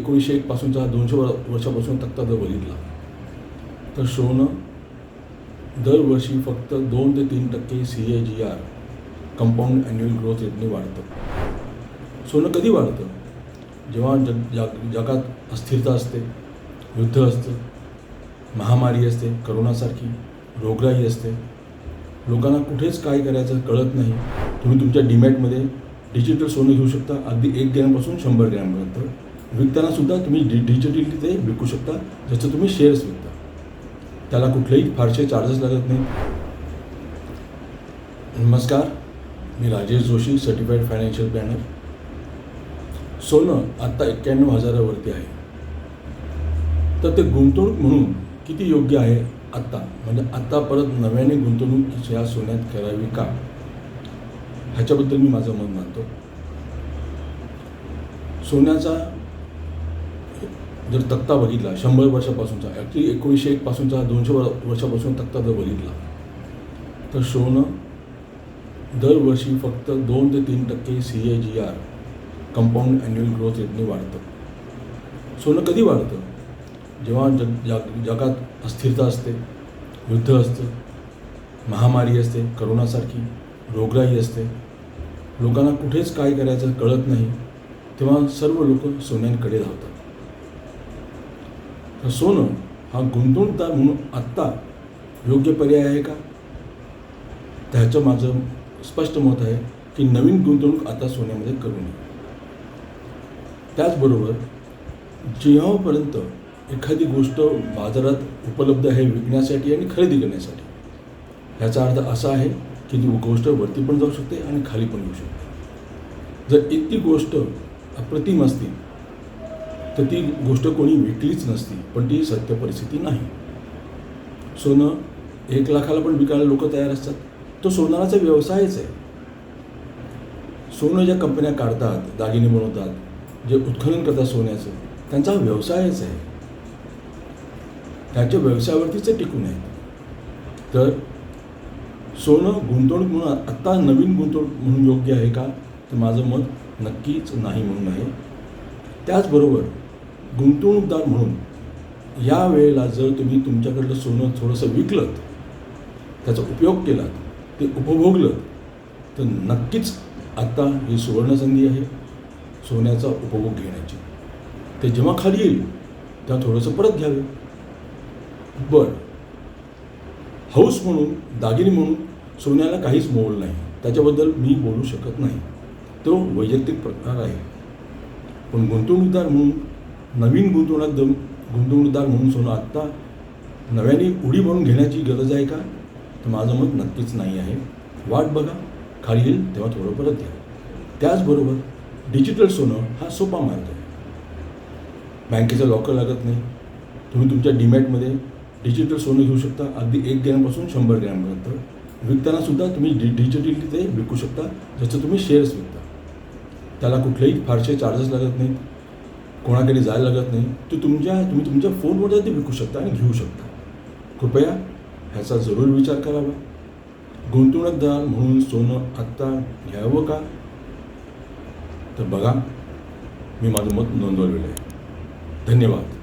1901 पासूनचा 200 वर्षापासून तक्ता जर बघितला तर सोनं दरवर्षी फक्त 2 ते 3% CAGR कंपाऊंड ॲन्युअल ग्रोथ रेटने वाढतं. सोनं कधी वाढतं? जेव्हा जगात अस्थिरता असते, युद्ध असतं, महामारी असते, करोनासारखी रोगराई असते, लोकांना कुठेच काय करायचं कळत नाही. तुम्ही तुमच्या डीमॅटमध्ये डिजिटल सोनं घेऊ शकता, अगदी 1 ग्रॅमपासून 100 ग्रॅमपर्यंत. विकतानासुद्धा तुम्ही डिजिटली ते विकू शकता, जसं तुम्ही शेअर्स विकता. त्याला कुठलेही फारसे चार्जेस लागत नाही. नमस्कार, मी Rajesh Joshi, certified financial planner. सोनं आत्ता 91,000वरती आहे. तर ते गुंतवणूक म्हणून किती योग्य आहे आत्ता, म्हणजे आत्ता परत नव्याने गुंतवणूक या सोन्यात करावी का, ह्याच्याबद्दल मी माझं मत मांडतो. सोन्याचा जर तक्ता बघितला 100 वर्षापासूनचा, ॲक्च्युली 1901 पासूनचा 200 वर्षापासून तक्ता जर बघितला तर सोनं दरवर्षी फक्त 2 ते 3% CAGR कंपाऊंड ॲन्युअल ग्रोथ रेटने वाढतं. सोनं कधी वाढतं? जेव्हा जगात अस्थिरता असते, युद्ध असतं, महामारी असते, करोनासारखी रोगराई असते, लोकांना कुठेच काय करायचं कळत नाही, तेव्हा सर्व लोक सोन्यांकडे धावतात. तर सोनं हा गुंतवणूकदार म्हणून आत्ता योग्य पर्याय आहे का? त्याचं माझं स्पष्ट मत आहे की नवीन गुंतवणूक आता सोन्यामध्ये करू नये. त्याचबरोबर जेव्हापर्यंत एखादी गोष्ट बाजारात उपलब्ध आहे विकण्यासाठी आणि खरेदी करण्यासाठी, ह्याचा अर्थ असा आहे की ती गोष्ट वरती पण जाऊ शकते आणि खाली पण येऊ शकते. जर ती गोष्ट अप्रतिम असती तर ती गोष्ट कोणी विकलीच नसती, पण ती सत्य परिस्थिती नाही. सोनं 1 लाखाला पण विकायला लोक तयार असतात. तो सोनाराचा व्यवसायच आहे. सोनं ज्या कंपन्या काढतात, दागिने बनवतात, जे उत्खनन करतात सोन्याचं, त्यांचा व्यवसायच आहे. त्याच्या व्यवसायावरतीच ते टिकून आहेत. तर सोनं गुंतवणूक म्हणून आत्ता नवीन गुंतवणूक म्हणून योग्य आहे का? तर माझं मत नक्कीच नाही म्हणून आहे. त्याचबरोबर गुंतवणूकदार म्हणून या वेळेला जर तुम्ही तुमच्याकडलं सोनं थोडंसं विकलं, त्याचा उपयोग केला, ते उपभोगलं, तर नक्कीच आत्ता ही सुवर्णसंधी आहे सोन्याचा उपभोग घेण्याची. ते जेव्हा खाली येईल तेव्हा थोडंसं परत घ्यावे. बरं, हौस म्हणून, दागिने म्हणून सोन्याला काहीच मोल नाही, त्याच्याबद्दल मी बोलू शकत नाही. तो वैयक्तिक प्रकार आहे. पण गुंतवणूकदार म्हणून, नवीन गुंतवणूकदार म्हणून सोनं आत्ता नव्याने उडी म्हणून घेण्याची गरज आहे का? तर माझं मत नक्कीच नाही आहे. वाट बघा, खाली येईल तेव्हा थोडं परत घ्या. त्याचबरोबर डिजिटल सोनं हा सोपा मार्ग आहे. बँकेचं लॉकर लागत नाही. तुम्ही तुमच्या डीमॅटमध्ये डिजिटल सोनं घेऊ शकता, अगदी 1 ग्रॅमपासून 100 ग्रॅमपर्यंत. विकतानासुद्धा तुम्ही डिजिटली ते विकू शकता, जसं तुम्ही शेअर्स विकता. त्याला कुठलेही फारसे चार्जेस लागत नाहीत, कोणाकडे जायला लागत नाही. तुम्ही तुमच्या फोनवर ते विकू शकता आणि घेऊ शकता. कृपया ह्याचा जरूर विचार करावा. गुंतवणूकदार म्हणून सोनं आत्ता घ्यावं का? तर बघा, मी माझं मत नोंदवलेलं आहे. धन्यवाद.